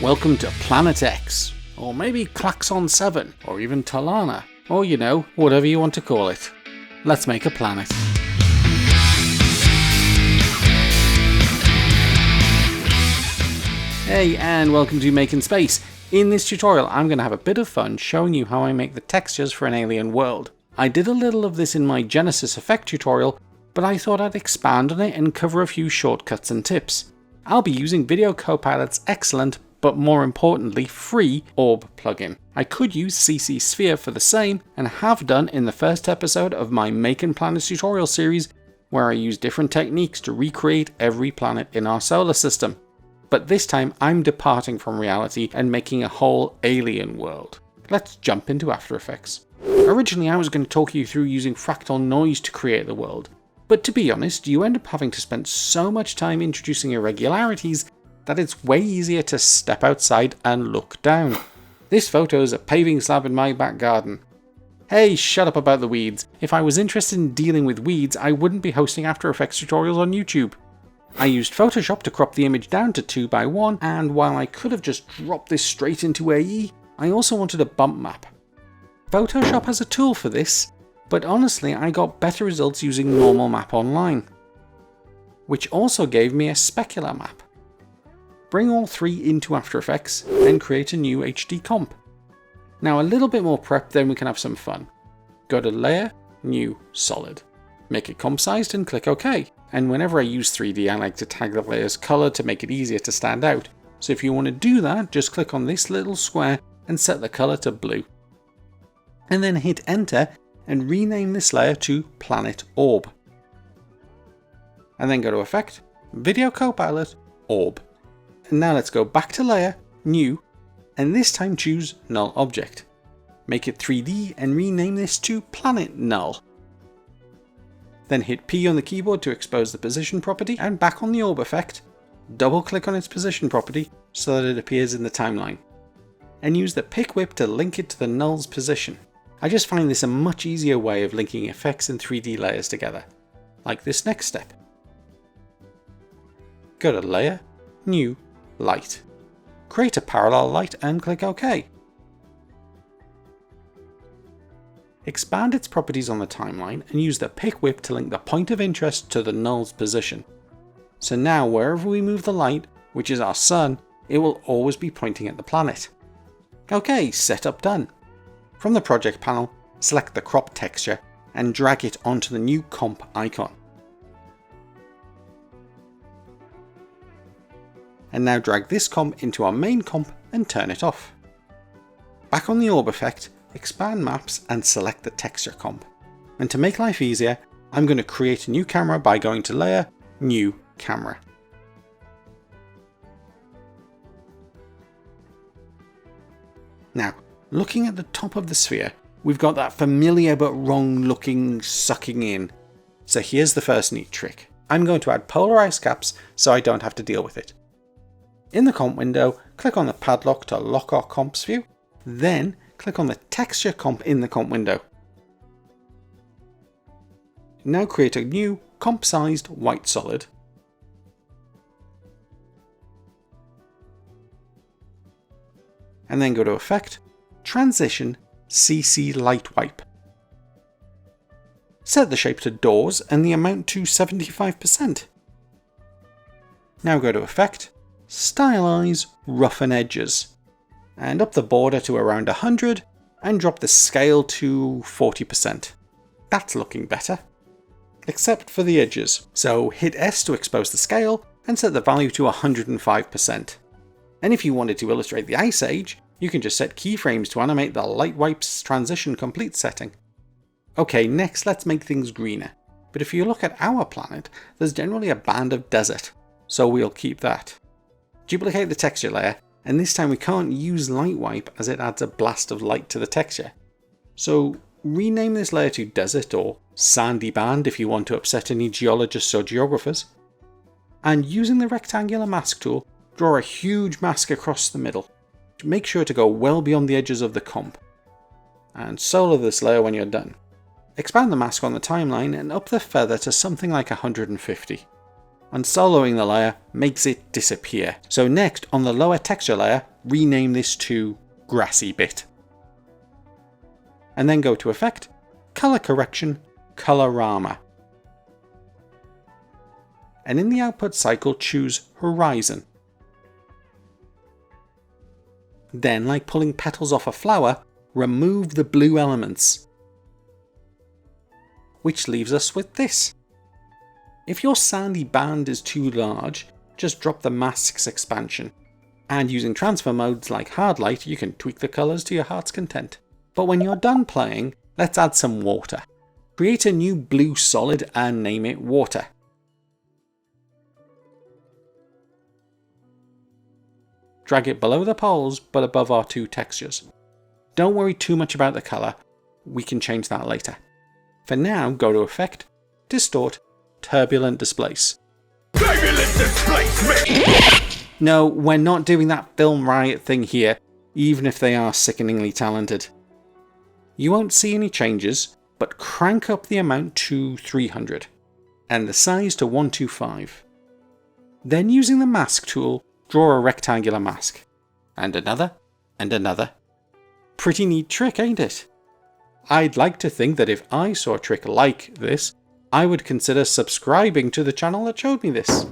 Welcome to Planet X, or maybe Klaxon 7, or even Tolana, or whatever you want to call it. Let's make a planet. Hey, and welcome to Makin Space. In this tutorial, I'm going to have a bit of fun showing you how I make the textures for an alien world. I did a little of this in my Genesis effect tutorial, but I thought I'd expand on it and cover a few shortcuts and tips. I'll be using Video Copilot's excellent, but more importantly free, Orb plugin. I could use CC Sphere for the same, and have done in the first episode of my Making Planets tutorial series, where I use different techniques to recreate every planet in our solar system. But this time I'm departing from reality and making a whole alien world. Let's jump into After Effects. Originally I was going to talk you through using Fractal Noise to create the world, but to be honest, you end up having to spend so much time introducing irregularities that it's way easier to step outside and look down. This photo is a paving slab in my back garden. Hey, shut up about the weeds. If I was interested in dealing with weeds, I wouldn't be hosting After Effects tutorials on YouTube. I used Photoshop to crop the image down to 2:1, and while I could have just dropped this straight into AE, I also wanted a bump map. Photoshop has a tool for this, but honestly I got better results using normal map online, which also gave me a specular map. Bring all three into After Effects and create a new HD comp. Now a little bit more prep, then we can have some fun. Go to Layer, New, Solid. Make it comp sized and click OK. And whenever I use 3D I like to tag the layer's colour to make it easier to stand out. So if you want to do that, just click on this little square and set the colour to blue. And then hit enter and rename this layer to Planet Orb. And then go to Effect, Video Copilot, Orb. And now let's go back to Layer, New, and this time choose Null Object. Make it 3D and rename this to Planet Null. Then hit P on the keyboard to expose the position property, and back on the Orb effect, double click on its position property so that it appears in the timeline. And use the pick whip to link it to the null's position. I just find this a much easier way of linking effects and 3D layers together, like this next step. Go to Layer, New, Light. Create a parallel light and click OK. Expand its properties on the timeline and use the pick whip to link the point of interest to the null's position. So now wherever we move the light, which is our sun, it will always be pointing at the planet. OK, setup done. From the project panel, select the crop texture and drag it onto the new comp icon. And now drag this comp into our main comp and turn it off. Back on the Orb effect, expand maps and select the texture comp. And to make life easier, I'm going to create a new camera by going to Layer, New, Camera. Now, looking at the top of the sphere, we've got that familiar but wrong looking sucking in. So here's the first neat trick. I'm going to add polarized caps so I don't have to deal with it. In the comp window, click on the padlock to lock our comps view, then click on the texture comp in the comp window. Now create a new comp-sized white solid. And then go to Effect, Transition, CC Light Wipe. Set the shape to doors and the amount to 75%. Now go to Effect, Stylize, Roughen Edges. And up the border to around 100 and drop the scale to 40%. That's looking better. Except for the edges. So hit S to expose the scale and set the value to 105%. And if you wanted to illustrate the Ice Age, you can just set keyframes to animate the Light Wipes Transition Complete setting. Okay, next let's make things greener. But if you look at our planet, there's generally a band of desert. So we'll keep that. Duplicate the texture layer, and this time we can't use Light Wipe as it adds a blast of light to the texture. So rename this layer to Desert or Sandy Band if you want to upset any geologists or geographers. And using the rectangular mask tool, draw a huge mask across the middle. Make sure to go well beyond the edges of the comp. And solo this layer when you're done. Expand the mask on the timeline and up the feather to something like 150. Unsoloing the layer makes it disappear. So next, on the lower texture layer, rename this to Grassy Bit. And then go to Effect, Color Correction, Colorama. And in the output cycle, choose Horizon. Then, like pulling petals off a flower, remove the blue elements, which leaves us with this. If your sandy band is too large, just drop the mask's expansion. And using transfer modes like hard light, you can tweak the colours to your heart's content. But when you're done playing, let's add some water. Create a new blue solid and name it Water. Drag it below the poles but above our two textures. Don't worry too much about the colour, we can change that later. For now, go to Effect, Distort, Turbulent Displace. Turbulent Displace! No, we're not doing that Film Riot thing here, even if they are sickeningly talented. You won't see any changes, but crank up the amount to 300, and the size to 125. Then using the Mask tool, draw a rectangular mask. And another, and another. Pretty neat trick, ain't it? I'd like to think that if I saw a trick like this, I would consider subscribing to the channel that showed me this.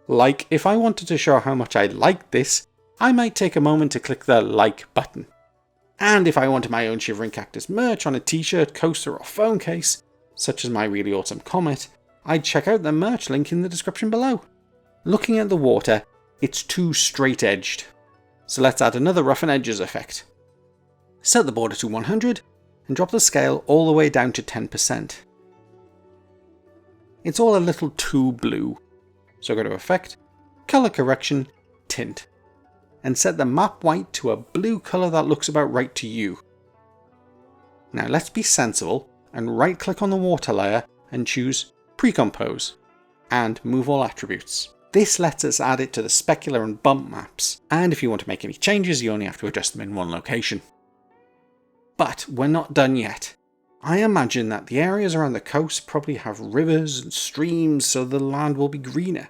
Like, if I wanted to show how much I liked this, I might take a moment to click the like button. And if I wanted my own Shivering Cactus merch on a t-shirt, coaster or phone case, such as my really awesome comet, I'd check out the merch link in the description below. Looking at the water, it's too straight edged. So let's add another roughen edges effect. Set the border to 100 and drop the scale all the way down to 10%. It's all a little too blue. So go to Effect, Color Correction, Tint, and set the map white to a blue colour that looks about right to you. Now let's be sensible and right click on the water layer and choose Precompose and move all attributes. This lets us add it to the specular and bump maps, and if you want to make any changes you only have to adjust them in one location. But we're not done yet. I imagine that the areas around the coast probably have rivers and streams, so the land will be greener.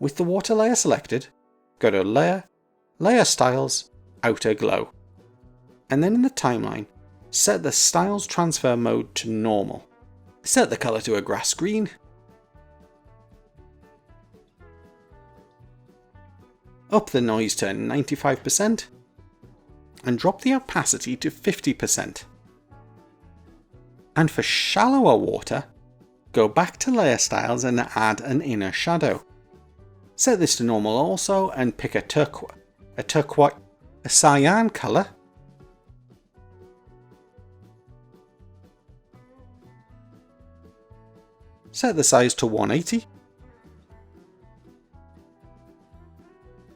With the water layer selected, go to Layer, Layer Styles, Outer Glow. And then in the timeline, set the Styles Transfer mode to Normal. Set the colour to a grass green. Up the noise to 95%. And drop the opacity to 50%. And for shallower water, go back to Layer Styles and add an inner shadow. Set this to normal also and pick a cyan colour. Set the size to 180.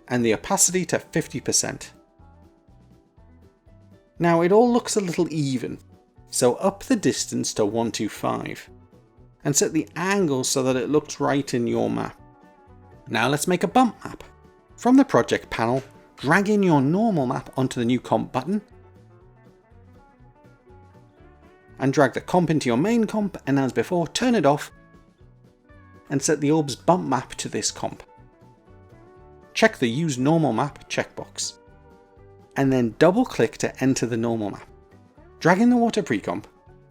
And the opacity to 50%. Now it all looks a little even, so up the distance to 125 and set the angle so that it looks right in your map. Now let's make a bump map. From the project panel, drag in your normal map onto the new comp button and drag the comp into your main comp, and as before turn it off and set the orb's bump map to this comp. Check the Use Normal Map checkbox and then double click to enter the normal map. Drag in the water precomp,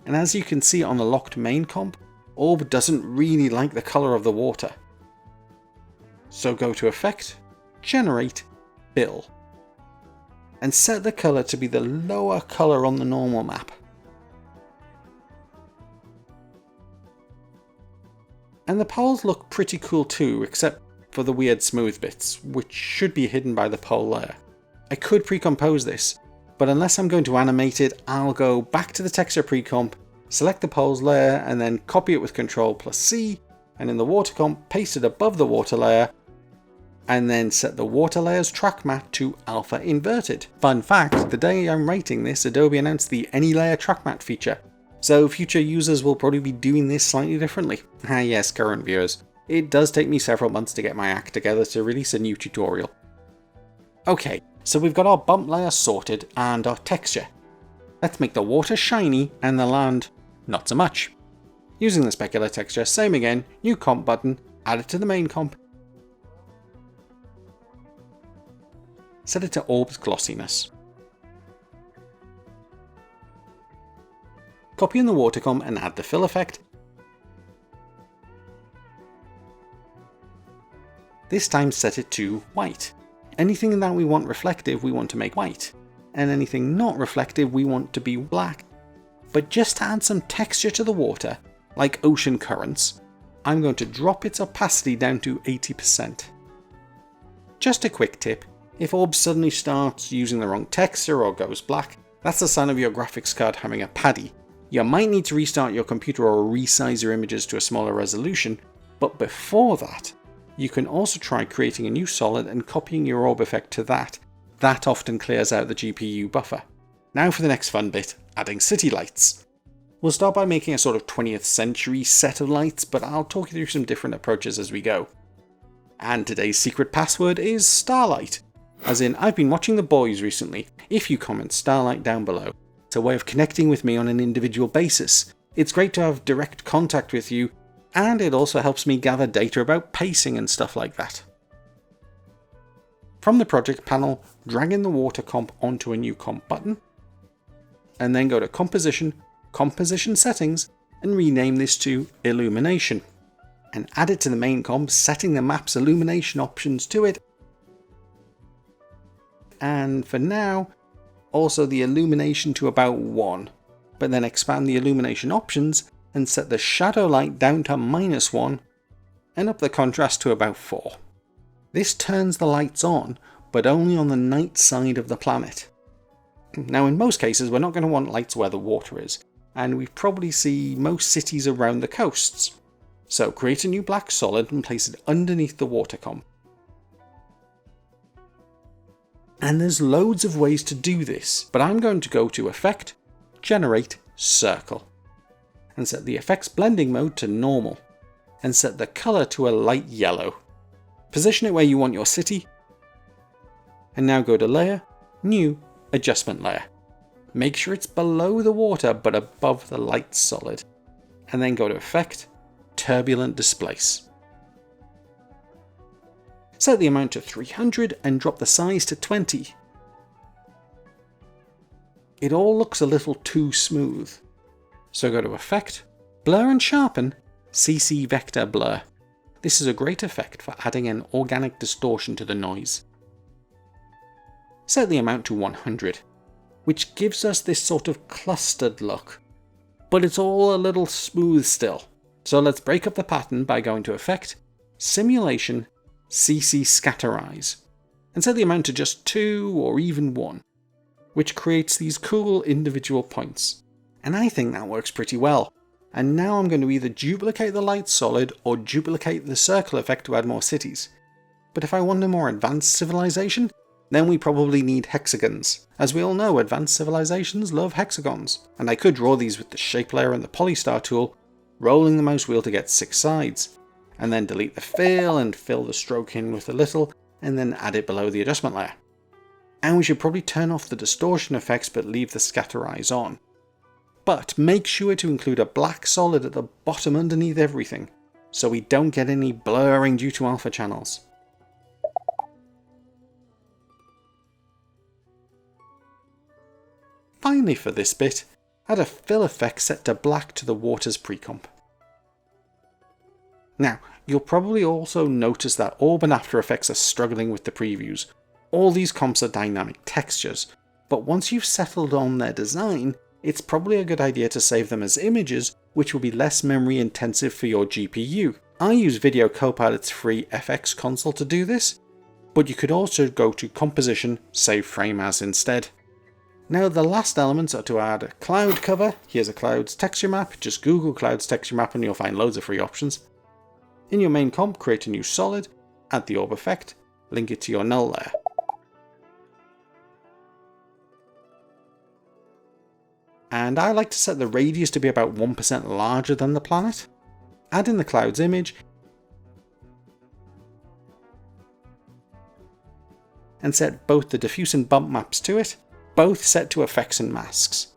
and as you can see on the locked main comp, Orb doesn't really like the colour of the water. So go to Effect, Generate, Fill, and set the colour to be the lower colour on the normal map. And the poles look pretty cool too, except for the weird smooth bits, which should be hidden by the pole layer. I could pre-compose this, but unless I'm going to animate it, I'll go back to the texture pre-comp, select the poles layer, and then copy it with Ctrl+C, and in the water comp, paste it above the water layer, and then set the water layer's track matte to alpha inverted. Fun fact, the day I'm writing this, Adobe announced the Any Layer track matte feature, so future users will probably be doing this slightly differently. Ah yes, current viewers. It does take me several months to get my act together to release a new tutorial. Okay, so we've got our bump layer sorted and our texture. Let's make the water shiny and the land not so much. Using the specular texture, same again, new comp button, add it to the main comp. set it to Orb's glossiness. Copy in the water comp and add the fill effect. This time set it to white. Anything that we want reflective we want to make white, and anything not reflective we want to be black. But just to add some texture to the water, like ocean currents, I'm going to drop its opacity down to 80%. Just a quick tip, if Orb suddenly starts using the wrong texture or goes black, that's a sign of your graphics card having a paddy. You might need to restart your computer or resize your images to a smaller resolution, but before that, you can also try creating a new solid and copying your Orb effect to that. That often clears out the GPU buffer. Now for the next fun bit, adding city lights. We'll start by making a sort of 20th century set of lights, but I'll talk you through some different approaches as we go. And today's secret password is Starlight. As in, I've been watching The Boys recently. If you comment Starlight down below, it's a way of connecting with me on an individual basis. It's great to have direct contact with you, and it also helps me gather data about pacing and stuff like that. From the project panel, drag in the water comp onto a new comp button, and then go to Composition, Composition Settings, and rename this to Illumination. And add it to the main comp, setting the map's illumination options to it. And for now, also the illumination to about 1, but then expand the illumination options and set the shadow light down to -1 and up the contrast to about 4. This turns the lights on, but only on the night side of the planet. Now in most cases we're not going to want lights where the water is, and we probably see most cities around the coasts. So create a new black solid and place it underneath the water comp. And there's loads of ways to do this, but I'm going to go to Effect, Generate, Circle, and set the effects blending mode to normal, and set the colour to a light yellow. Position it where you want your city, and now go to Layer, New, Adjustment Layer. Make sure it's below the water but above the light solid, and then go to Effect, Turbulent Displace. Set the amount to 300 and drop the size to 20. It all looks a little too smooth. So go to Effect, Blur and Sharpen, CC Vector Blur. This is a great effect for adding an organic distortion to the noise. Set the amount to 100, which gives us this sort of clustered look, but it's all a little smooth still. So let's break up the pattern by going to Effect, Simulation, CC Scatterize, and set the amount to just 2 or even 1, which creates these cool individual points. And I think that works pretty well. And now I'm going to either duplicate the light solid or duplicate the circle effect to add more cities. But if I want a more advanced civilization, then we probably need hexagons. As we all know, advanced civilizations love hexagons. And I could draw these with the shape layer and the polystar tool, rolling the mouse wheel to get 6 sides, and then delete the fill and fill the stroke in with a little, and then add it below the adjustment layer. And we should probably turn off the distortion effects but leave the scatterize on. But make sure to include a black solid at the bottom underneath everything, so we don't get any blurring due to alpha channels. Finally for this bit, add a fill effect set to black to the water's precomp. Now, you'll probably also notice that Orb and After Effects are struggling with the previews. All these comps are dynamic textures, but once you've settled on their design, it's probably a good idea to save them as images, which will be less memory intensive for your GPU. I use Video Copilot's free FX console to do this, but you could also go to Composition, Save Frame As instead. Now the last elements are to add a cloud cover. Here's a clouds texture map, just Google clouds texture map and you'll find loads of free options. In your main comp, create a new solid, add the orb effect, link it to your null layer. And I like to set the radius to be about 1% larger than the planet. Add in the clouds image, and set both the diffuse and bump maps to it, both set to effects and masks.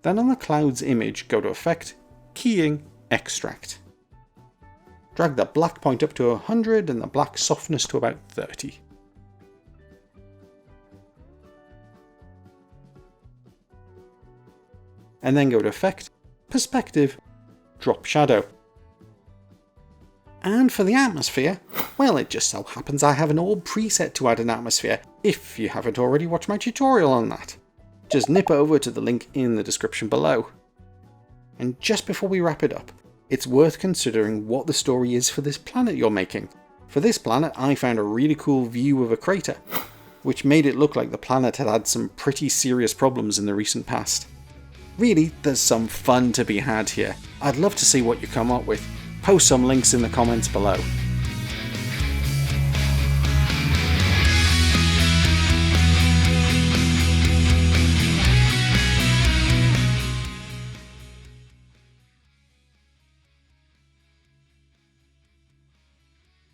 Then on the clouds image, go to Effect, Keying, Extract. Drag the black point up to 100 and the black softness to about 30. And then go to Effect, Perspective, Drop Shadow. And for the atmosphere, well, it just so happens I have an orb preset to add an atmosphere, if you haven't already watched my tutorial on that. Just nip over to the link in the description below. And just before we wrap it up, it's worth considering what the story is for this planet you're making. For this planet, I found a really cool view of a crater, which made it look like the planet had had some pretty serious problems in the recent past. Really, there's some fun to be had here. I'd love to see what you come up with. Post some links in the comments below.